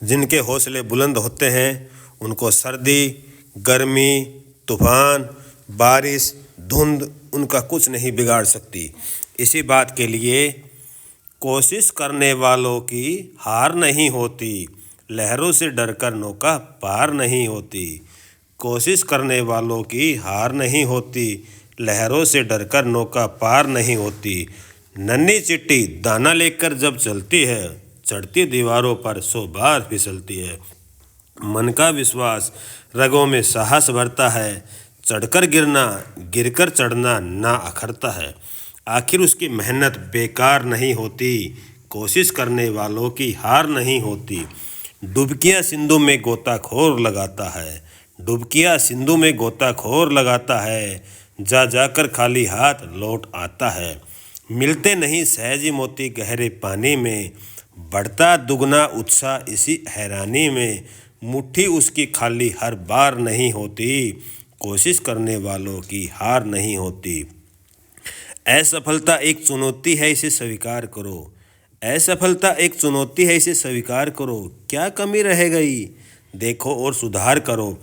जिनके हौसले बुलंद होते हैं उनको सर्दी, गर्मी, तूफान, बारिश, धुंध उनका कुछ नहीं बिगाड़ सकती। इसी बात के लिए कोशिश करने वालों की हार नहीं होती, लहरों से डरकर नौका पार नहीं होती। कोशिश करने वालों की हार नहीं होती, लहरों से डरकर नौका पार नहीं होती। नन्ही चिट्टी दाना लेकर जब चलती है, चढ़ती दीवारों पर 100 बार फिसलती है। मन का विश्वास रगों में साहस भरता है, चढ़कर गिरना, गिरकर चढ़ना ना अखरता है। आखिर उसकी मेहनत बेकार नहीं होती, कोशिश करने वालों की हार नहीं होती। डुबकियाँ सिंधु में गोताखोर लगाता है, डुबकियाँ सिंधु में गोताखोर लगाता है, जा जाकर खाली हाथ लौट आता है। मिलते नहीं सहजी मोती गहरे पानी में, बढ़ता दुगना उत्साह इसी हैरानी में। मुट्ठी उसकी खाली हर बार नहीं होती, कोशिश करने वालों की हार नहीं होती। असफलता एक चुनौती है, इसे स्वीकार करो। असफलता एक चुनौती है, इसे स्वीकार करो। क्या कमी रह गई देखो और सुधार करो।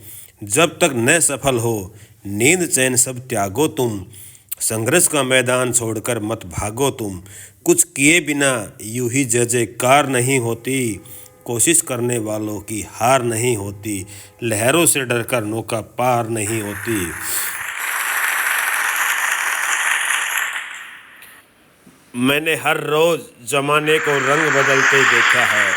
जब तक न सफल हो नींद चैन सब त्यागो तुम, संघर्ष का मैदान छोड़कर मत भागो तुम। कुछ किए बिना यूं ही जय जयकार नहीं होती, कोशिश करने वालों की हार नहीं होती, लहरों से डरकर नौका पार नहीं होती। मैंने हर रोज़ ज़माने को रंग बदलते देखा है,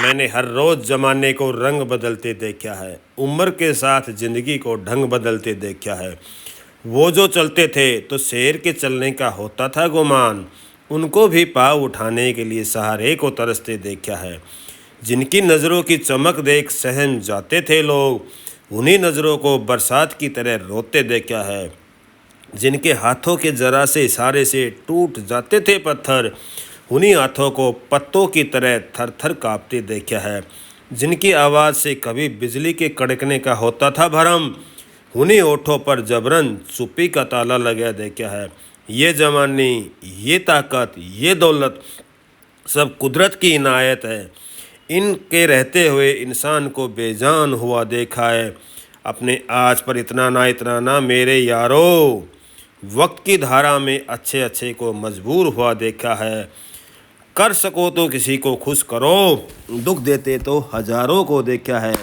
मैंने हर रोज़ ज़माने को रंग बदलते देखा है। उम्र के साथ ज़िंदगी को ढंग बदलते देखा है। वो जो चलते थे तो शेर के चलने का होता था गुमान, उनको भी पाँव उठाने के लिए सहारे को तरसते देखा है। जिनकी नज़रों की चमक देख सहम जाते थे लोग, उन्हीं नज़रों को बरसात की तरह रोते देखा है। जिनके हाथों के जरा से इशारे से टूट जाते थे पत्थर, उन्हीं हाथों को पत्तों की तरह थर थर काँपते देखा है। जिनकी आवाज़ से कभी बिजली के कड़कने का होता था भरम, उन्हीं ओठों पर जबरन चुप्पी का ताला लगा देखा है। ये जवानी, ये ताकत, ये दौलत सब कुदरत की इनायत है। इनके रहते हुए इंसान को बेजान हुआ देखा है। अपने आज पर इतना ना मेरे यारो, वक्त की धारा में अच्छे अच्छे को मजबूर हुआ देखा है। कर सको तो किसी को खुश करो, दुख देते तो हजारों को देखा है।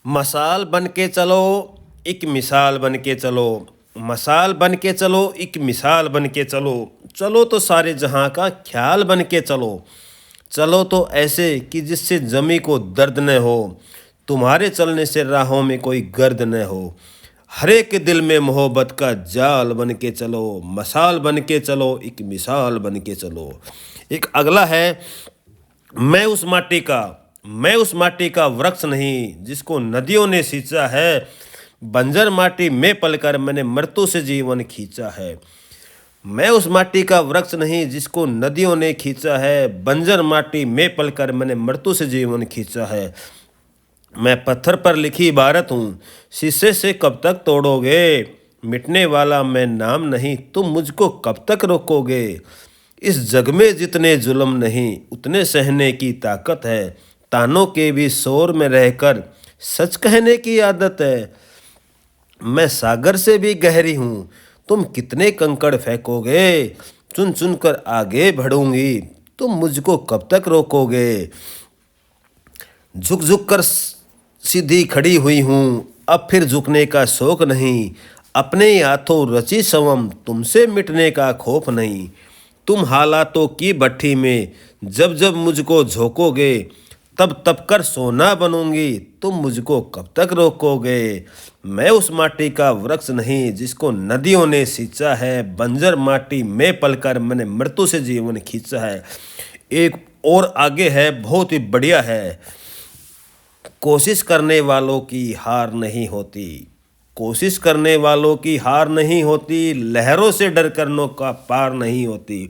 मसाल बन के चलो, एक मिसाल बन के चलो, मसाल बन के चलो, एक मिसाल बन के चलो। चलो तो सारे जहां का ख्याल बन के चलो, चलो तो ऐसे कि जिससे जमी को दर्द न हो, तुम्हारे चलने से राहों में कोई गर्द न हो। हर एक दिल में मोहब्बत का जाल बन के चलो, मसाल बन के चलो, एक मिसाल बन के चलो। एक अगला है, मैं उस माटी का वृक्ष नहीं जिसको नदियों ने सींचा है, बंजर माटी में पलकर मैंने मृत्यु से जीवन खींचा है। मैं उस माटी का वृक्ष नहीं जिसको नदियों ने खींचा है, बंजर माटी में पलकर मैंने मृत्यु से जीवन खींचा है। मैं पत्थर पर लिखी इबारत हूँ, शीशे से कब तक तोड़ोगे, मिटने वाला मैं नाम नहीं, तुम मुझको कब तक रोकोगे। इस जग में जितने जुल्म नहीं उतने सहने की ताकत है, तानों के भी शोर में रहकर सच कहने की आदत है। मैं सागर से भी गहरी हूँ, तुम कितने कंकड़ फेंकोगे, चुन चुन कर आगे बढ़ूंगी, तुम मुझको कब तक रोकोगे। झुक झुक कर सीधी खड़ी हुई हूँ, अब फिर झुकने का शौक नहीं, अपने ही हाथों रची संवम, तुमसे मिटने का खौफ नहीं। तुम हालातों की भट्ठी में जब जब मुझको झोंकोगे, तब तब कर सोना बनूंगी, तुम मुझको कब तक रोकोगे। मैं उस माटी का वृक्ष नहीं जिसको नदियों ने सींचा है, बंजर माटी में पलकर मैंने मृत्यु से जीवन खींचा है। एक और आगे है, बहुत ही बढ़िया है। कोशिश करने वालों की हार नहीं होती, कोशिश करने वालों की हार नहीं होती, लहरों से डर कर नौका पार नहीं होती।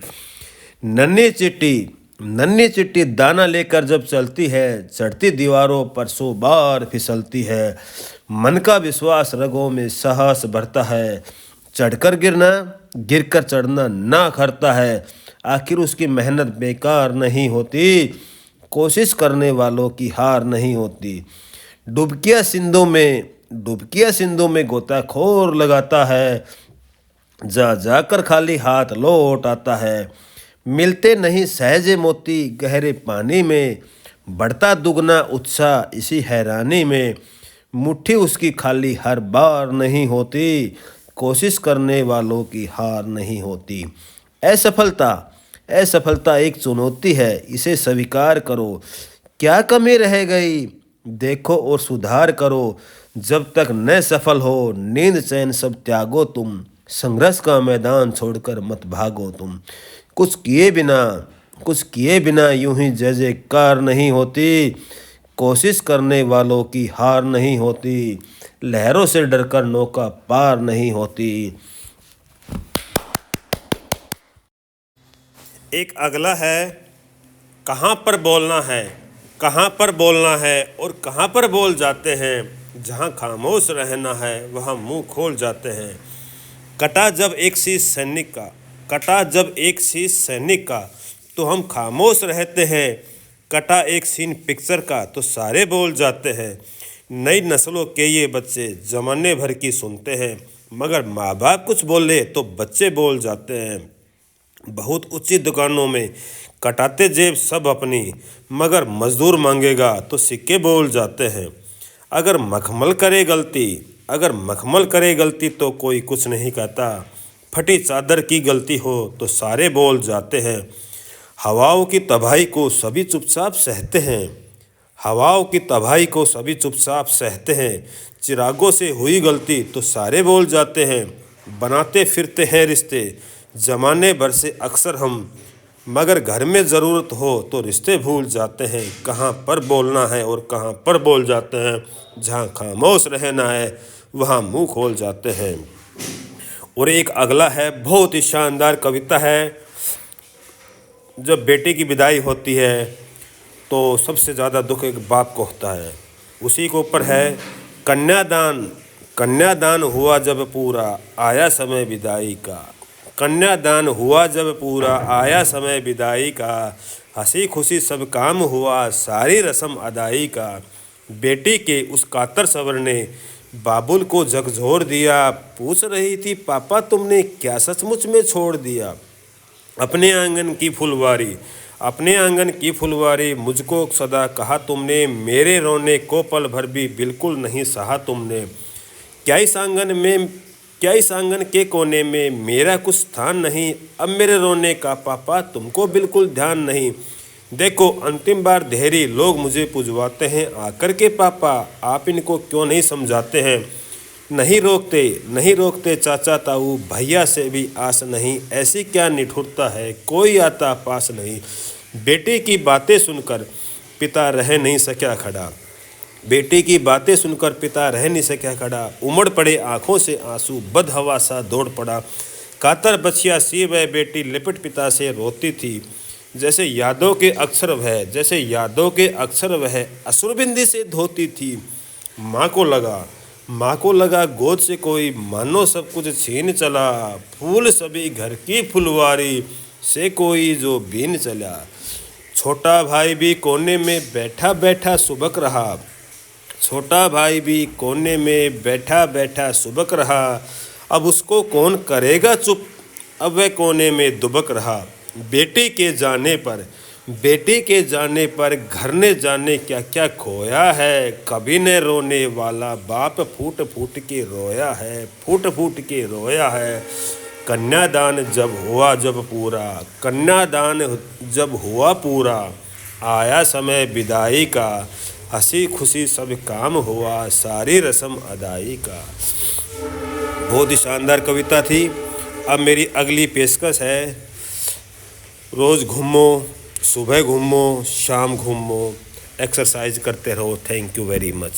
नन्ही चिट्टी दाना लेकर जब चलती है, चढ़ती दीवारों पर 100 बार फिसलती है। मन का विश्वास रगों में साहस भरता है, चढ़कर गिरना, गिरकर चढ़ना ना खरता है। आखिर उसकी मेहनत बेकार नहीं होती, कोशिश करने वालों की हार नहीं होती। डुबकियां सिंधु में गोताखोर लगाता है, जा जाकर खाली हाथ लौट आता है। मिलते नहीं सहजे मोती गहरे पानी में, बढ़ता दुगना उत्साह इसी हैरानी में। मुट्ठी उसकी खाली हर बार नहीं होती, कोशिश करने वालों की हार नहीं होती। असफलता असफलता एक चुनौती है, इसे स्वीकार करो। क्या कमी रह गई देखो और सुधार करो। जब तक न सफल हो नींद चैन सब त्यागो तुम, संघर्ष का मैदान छोड़कर मत भागो तुम। कुछ किए बिना यूं ही जय जयकार नहीं होती, कोशिश करने वालों की हार नहीं होती। लहरों से डरकर नौका पार नहीं होती। एक अगला है, कहाँ पर बोलना है, कहाँ पर बोलना है और कहाँ पर बोल जाते हैं। जहाँ खामोश रहना है वहाँ मुंह खोल जाते हैं। कटा जब एक सैनिक का तो हम खामोश रहते हैं। कटा एक सीन पिक्चर का तो सारे बोल जाते हैं। नई नस्लों के ये बच्चे जमाने भर की सुनते हैं, मगर माँ बाप कुछ बोले तो बच्चे बोल जाते हैं। बहुत ऊंची दुकानों में कटाते जेब सब अपनी, मगर मजदूर मांगेगा तो सिक्के बोल जाते हैं। अगर मखमल करे गलती तो कोई कुछ नहीं कहता। फटी चादर की गलती हो तो सारे बोल जाते हैं। हवाओं की तबाही को सभी चुपचाप सहते हैं। चिरागों से हुई गलती तो सारे बोल जाते हैं। बनाते फिरते हैं रिश्ते जमाने भर से अक्सर हम, मगर घर में ज़रूरत हो तो रिश्ते भूल जाते हैं। कहाँ पर बोलना है और कहाँ पर बोल जाते हैं। जहाँ खामोश रहना है वहाँ मुंह खोल जाते हैं। और एक अगला है, बहुत ही शानदार कविता है। जब बेटे की विदाई होती है तो सबसे ज़्यादा दुख एक बाप को होता है। उसी के ऊपर है, कन्यादान हुआ जब पूरा आया समय विदाई का। कन्यादान हुआ जब पूरा आया समय विदाई का। हंसी खुशी सब काम हुआ सारी रस्म अदाई का। बेटी के उस कातर सवर ने बाबुल को झकझोर दिया। पूछ रही थी पापा तुमने क्या सचमुच में छोड़ दिया। अपने आंगन की फुलवारी मुझको सदा कहा तुमने। मेरे रोने को पल भर भी बिल्कुल नहीं सहा तुमने। क्या इस आंगन के कोने में मेरा कुछ स्थान नहीं। अब मेरे रोने का पापा तुमको बिल्कुल ध्यान नहीं। देखो अंतिम बार धैर्य लोग मुझे पुजवाते हैं आकर के पापा, आप इनको क्यों नहीं समझाते हैं। नहीं रोकते चाचा ताऊ, भैया से भी आस नहीं। ऐसी क्या निठुरता है कोई आता पास नहीं। बेटे की बातें सुनकर पिता रह नहीं सका खड़ा। उमड़ पड़े आंखों से आंसू, बदहवा सा दौड़ पड़ा। कातर बछिया सी वह बेटी लिपट पिता से रोती थी। जैसे यादों के अक्षर वह असुरबिंदी से धोती थी। माँ को लगा गोद से कोई मानो सब कुछ छीन चला। फूल सभी घर की फुलवारी से कोई जो बीन चला। छोटा भाई भी कोने में बैठा बैठा सुबक रहा। अब उसको कौन करेगा चुप, अब वह कोने में दुबक रहा। बेटी के जाने पर घर ने जाने क्या क्या खोया है। कभी न रोने वाला बाप फूट फूट के रोया है। कन्यादान जब हुआ पूरा आया समय विदाई का। हंसी खुशी सब काम हुआ सारी रस्म अदाई का। बहुत ही शानदार कविता थी। अब मेरी अगली पेशकश है, रोज़ घूमो, सुबह घूमो, शाम घूमो, एक्सरसाइज करते रहो। Thank you very much.